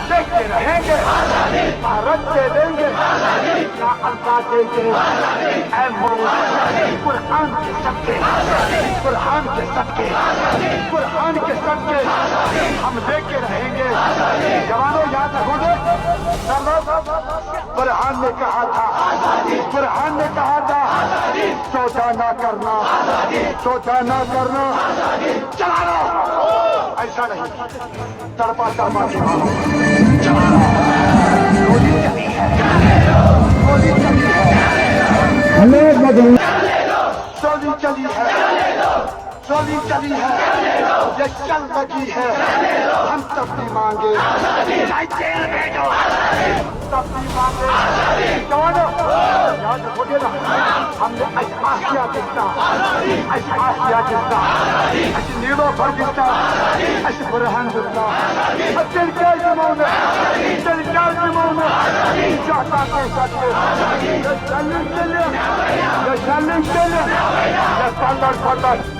دیکھتے رہیں گے، بھارت دے دیں گے، نہ اللہ دیں گے۔ اے ملک، قرآن کے صدقے، قرآن کے صدقے، قرآن کے صدقے ہم لے کے رہیں گے۔ جوانوں یاد رکھو گے، قرآن نے کہا تھا، قرآن نے کہا تھا سودا نہ کرنا، سودا نہ کرنا، چلانا ایسا نہیں، تڑپا تڑپا کے چلانا۔ گولی چلی ہے، گولی چلی ہے، گولی چلی ہے، گولی چلی ہے، یہ چل لگی ہے، ہم تب بھی مانگے، چاہے جیل بھیجو تب بھی مانگے۔ جوانوں یاد رکھو گے نا، ہم نے آسیا جتنا، آسیا جتنا، نیلو بھر جتنا، برہن جتنا، دل کے جمعوں میں، دل کے جمعوں میں چاہتا کے سکتے، یہ چلیں چلیں، یہ چلیں چلیں، یہ پلڑ پلڑ